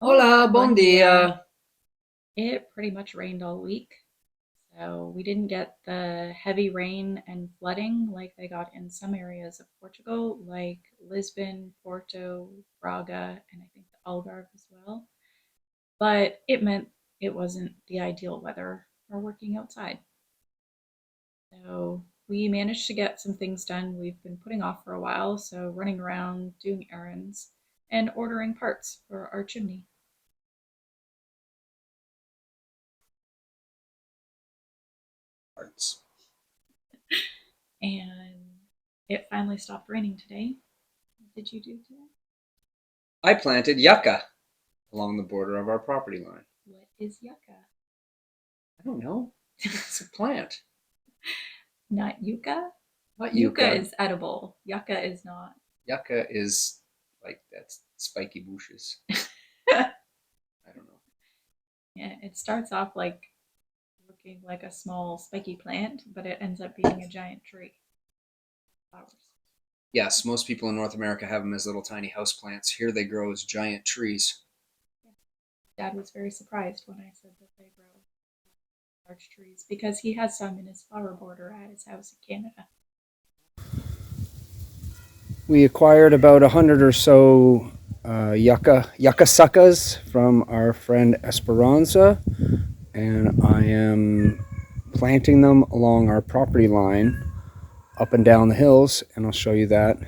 Hola, Bon bon dia. dia. It pretty much rained all week, so we didn't get the heavy rain and flooding like they got in some areas of Portugal, like Lisbon, Porto, Braga, and I think the Algarve as well. But it meant it wasn't the ideal weather for working outside. So we managed to get some things done we've been putting off for a while, so running around, doing errands, and ordering parts for our chimney. Arts. And it finally stopped raining today. What did you do today? I planted yucca along the border of our property line. What is yucca? I don't know. It's a plant. Not yucca? Not Yucca yucca. is edible. Yucca is not. Yucca is like that's spiky bushes. I don't know. Yeah, it starts off like looking like a small spiky plant, but it ends up being a giant tree. Flowers. Yes, most people in North America have them as little tiny house plants. Here they grow as giant trees. Yeah. Dad was very surprised when I said that they grow large trees because he has some in his flower border at his house in Canada. We acquired about 100 or so yucca suckas from our friend Esperanza, and I am planting them along our property line up and down the hills, and I'll show you that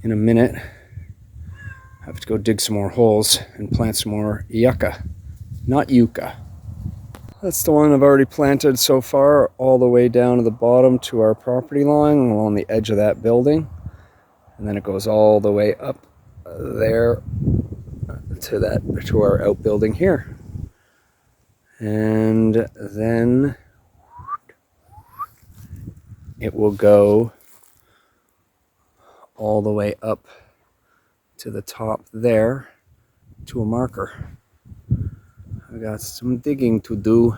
in a minute. I have to go dig some more holes and plant some more yucca, not yucca. That's the one I've already planted so far, all the way down to the bottom to our property line along the edge of that building. And then it goes all the way up there to our outbuilding here. And then it will go all the way up to the top there to a marker. I got some digging to do.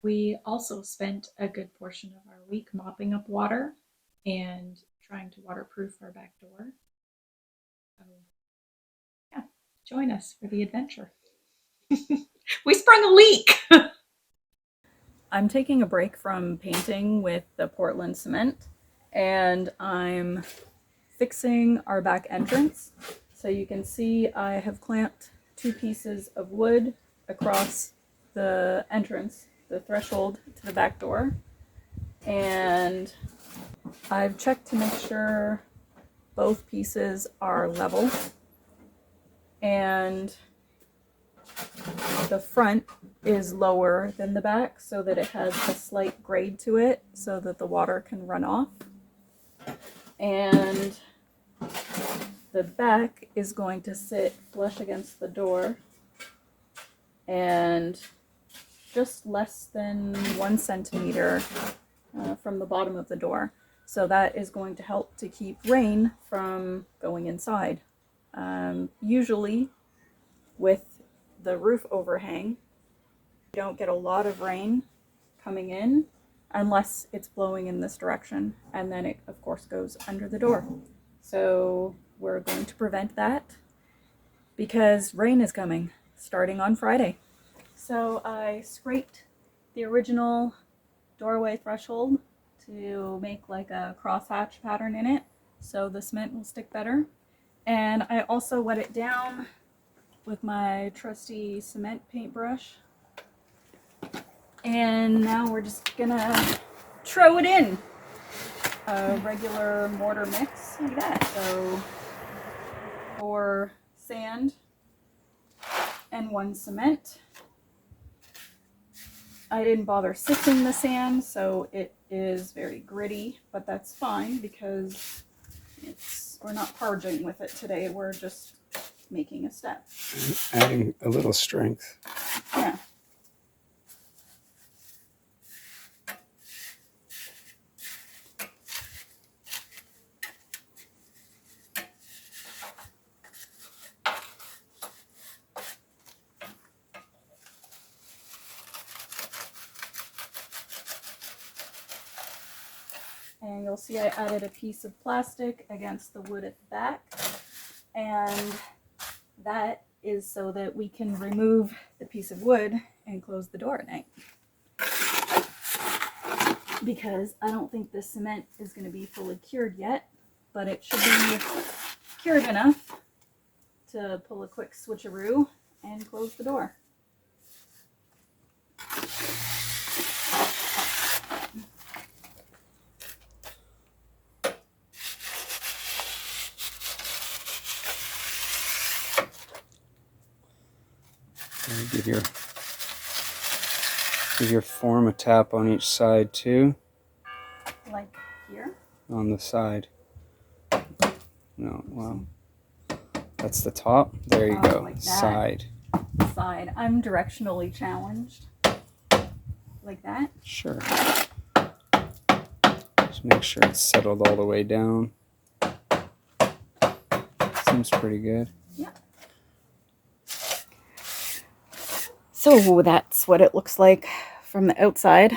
We also spent a good portion of our week mopping up water and trying to waterproof our back door. So, yeah, join us for the adventure. We sprung a leak! I'm taking a break from painting with the Portland cement and I'm fixing our back entrance. So you can see I have clamped two pieces of wood across the entrance, the threshold to the back door. And I've checked to make sure both pieces are level. And the front is lower than the back so that it has a slight grade to it so that the water can run off. And the back is going to sit flush against the door and just less than 1 centimeter from the bottom of the door. So that is going to help to keep rain from going inside. Usually with the roof overhang, you don't get a lot of rain coming in unless it's blowing in this direction, and then it of course goes under the door. So we're going to prevent that because rain is coming starting on Friday. So I scraped the original doorway threshold to make like a crosshatch pattern in it so the cement will stick better. And I also wet it down with my trusty cement paintbrush. And now we're just gonna throw it in a regular mortar mix like that. So 4 sand and 1 cement. I didn't bother sifting the sand, so it is very gritty, but that's fine because we're not parging with it today. We're just making a step. Adding a little strength. Yeah. And you'll see I added a piece of plastic against the wood at the back. And that is so that we can remove the piece of wood and close the door at night. Because I don't think the cement is going to be fully cured yet, but it should be cured enough to pull a quick switcheroo and close the door. Give your form a tap on each side too. Like here? On the side. No, wow. That's the top. There you go. Like that. Side. Side. I'm directionally challenged. Like that? Sure. Just make sure it's settled all the way down. Seems pretty good. Yeah. So that's what it looks like from the outside.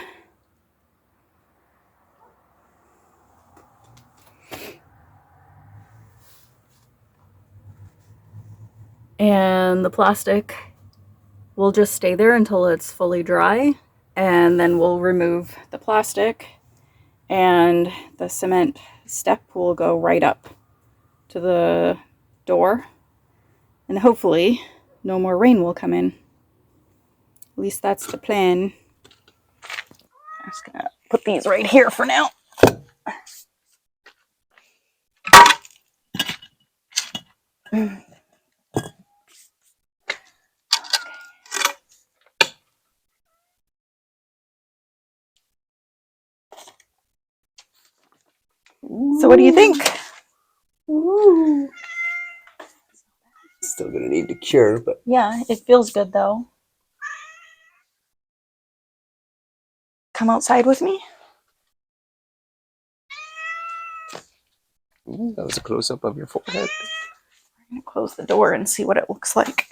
And the plastic will just stay there until it's fully dry, and then we'll remove the plastic and the cement step will go right up to the door, and hopefully no more rain will come in. At least that's the plan. I'm just gonna put these right here for now. So what do you think? Ooh. Still gonna need to cure, but Yeah, it feels good though. Come outside with me? that was a close-up of your forehead. I'm gonna close the door and see what it looks like.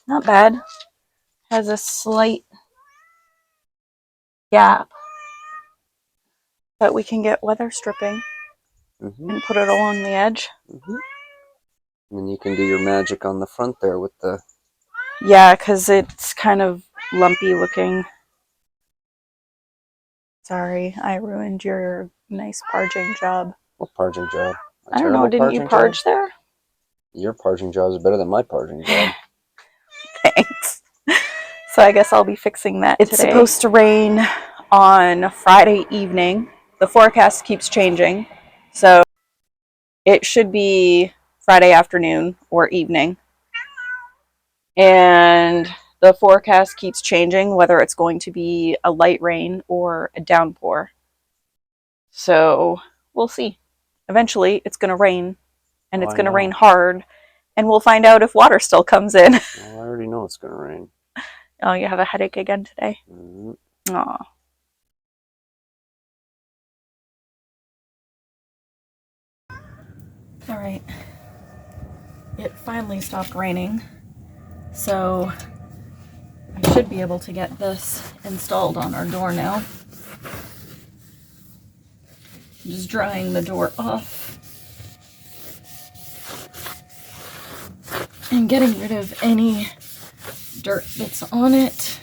Not bad. Has a slight gap, but we can get weather stripping and put it along the edge. And then you can do your magic on the front there with the... Yeah, because it's kind of lumpy looking. Sorry, I ruined your nice parging job. What parging job? I don't know, didn't you parge there? Your parging job is better than my parging job. Thanks. So I guess I'll be fixing that today. It's supposed to rain on Friday evening. The forecast keeps changing. So it should be Friday afternoon or evening. And the forecast keeps changing whether it's going to be a light rain or a downpour. So we'll see. Eventually it's going to rain, and it's going to rain hard, and we'll find out if water still comes in. Well, I already know it's going to rain. Oh, you have a headache again today? Aw. All right. It finally stopped raining, so I should be able to get this installed on our door now. I'm just drying the door off and getting rid of any dirt that's on it.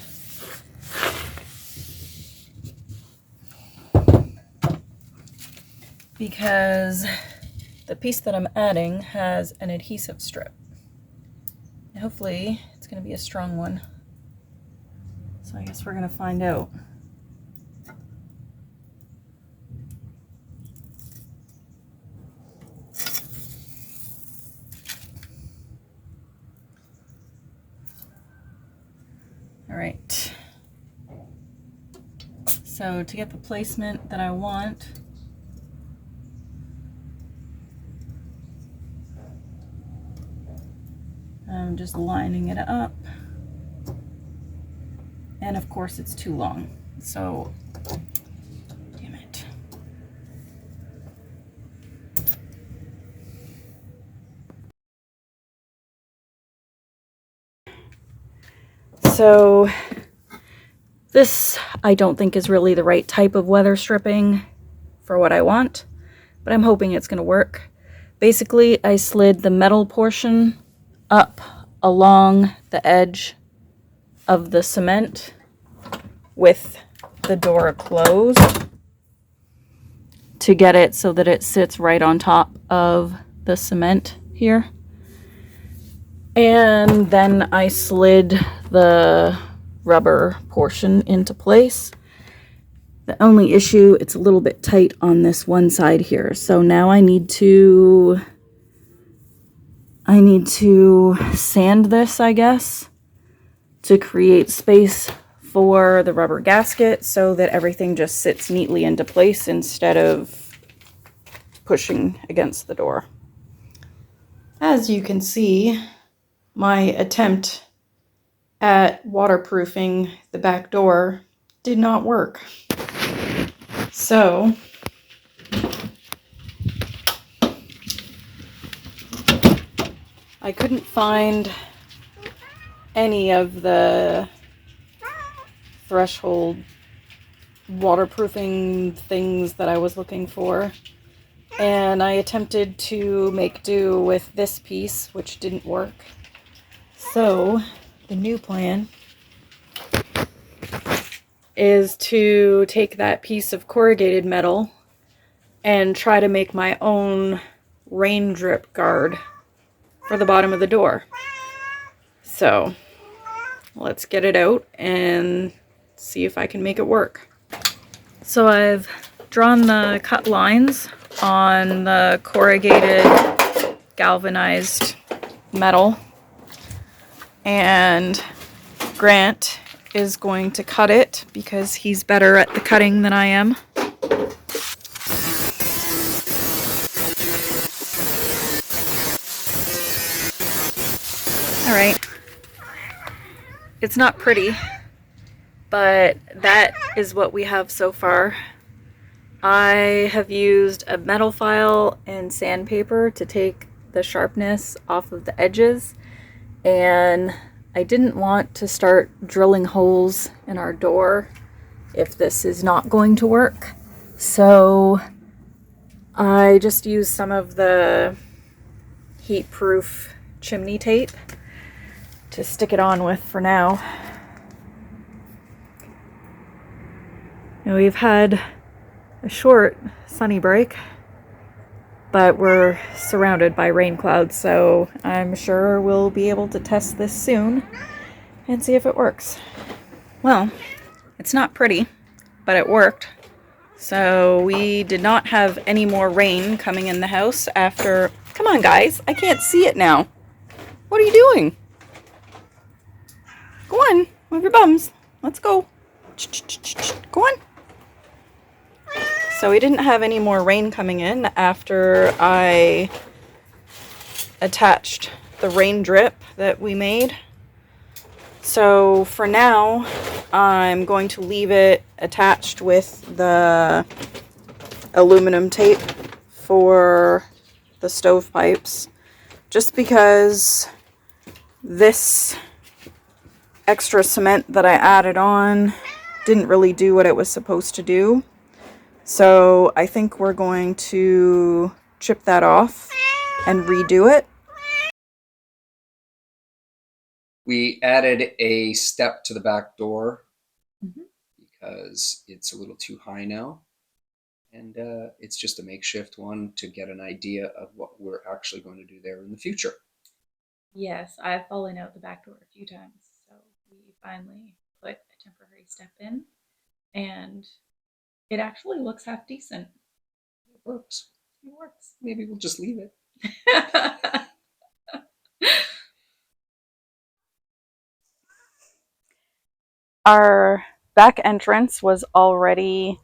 Because the piece that I'm adding has an adhesive strip. And hopefully it's going to be a strong one. So I guess we're going to find out. All right. So to get the placement that I want, I'm just lining it up. And of course it's too long. So, damn it. So This I don't think is really the right type of weather stripping for what I want, but I'm hoping it's going to work. Basically, I slid the metal portion up along the edge of the cement with the door closed to get it so that it sits right on top of the cement here. And then I slid the rubber portion into place. The only issue, it's a little bit tight on this one side here. So now I need to sand this, I guess, to create space for the rubber gasket so that everything just sits neatly into place instead of pushing against the door. As you can see, my attempt at waterproofing the back door did not work. So I couldn't find any of the threshold waterproofing things that I was looking for, and I attempted to make do with this piece, which didn't work. So the new plan is to take that piece of corrugated metal and try to make my own rain drip guard for the bottom of the door. So let's get it out and see if I can make it work. So I've drawn the cut lines on the corrugated galvanized metal, and Grant is going to cut it because he's better at the cutting than I am. All right. It's not pretty, but that is what we have so far. I have used a metal file and sandpaper to take the sharpness off of the edges, and I didn't want to start drilling holes in our door if this is not going to work. So I just used some of the heat-proof chimney tape to stick it on with for now. And we've had a short sunny break, but we're surrounded by rain clouds, so I'm sure we'll be able to test this soon and see if it works. Well, it's not pretty, but it worked. So we did not have any more rain coming in the house after... Come on, guys, I can't see it now. What are you doing? Go on, move your bums. Let's go. Go on. So we didn't have any more rain coming in after I attached the rain drip that we made. So for now, I'm going to leave it attached with the aluminum tape for the stovepipes, just because this extra cement that I added on didn't really do what it was supposed to do. So I think we're going to chip that off and redo it. We added a step to the back door because it's a little too high now. And it's just a makeshift one to get an idea of what we're actually going to do there in the future. Yes, I've fallen out the back door a few times. So we finally put a temporary step in, and it actually looks half decent. It works. It works. Maybe we'll just leave it. Our back entrance was already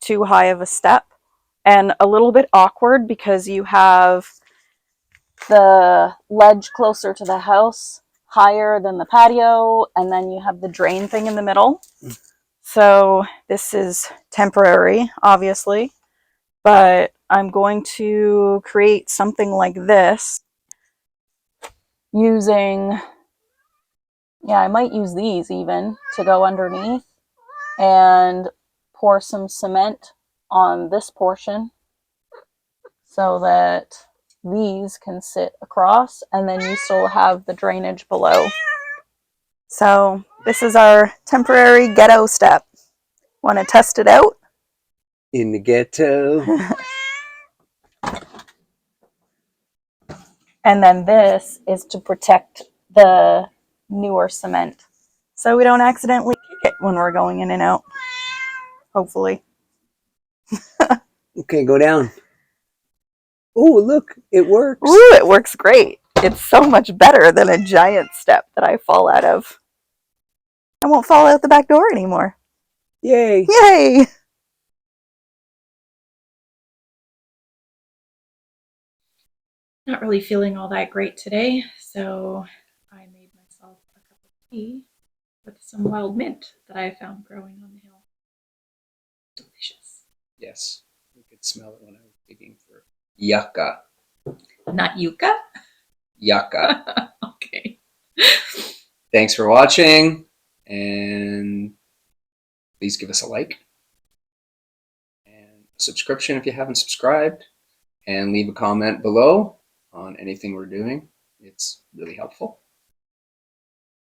too high of a step and a little bit awkward because you have the ledge closer to the house higher than the patio, and then you have the drain thing in the middle. So this is temporary, obviously, but I'm going to create something like this using, I might use these even to go underneath and pour some cement on this portion so that these can sit across, and then you still have the drainage below. So this is our temporary ghetto step. Want to test it out? In the ghetto. And then this is to protect the newer cement so we don't accidentally kick it when we're going in and out. Hopefully. Okay, go down. Oh, look, it works. Ooh, it works great. It's so much better than a giant step that I fall out of. I won't fall out the back door anymore. Yay. Yay! Not really feeling all that great today, so I made myself a cup of tea with some wild mint that I found growing on the hill. Delicious. Yes, we could smell it when I was digging for yaka. Not yucca? Yaka. Okay. Thanks for watching, and please give us a like and a subscription if you haven't subscribed, and leave a comment below on anything we're doing. It's really helpful.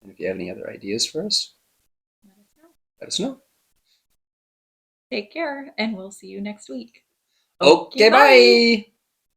And if you have any other ideas for us, Let us know. let us know. Take care, and we'll see you next week. Okay, bye.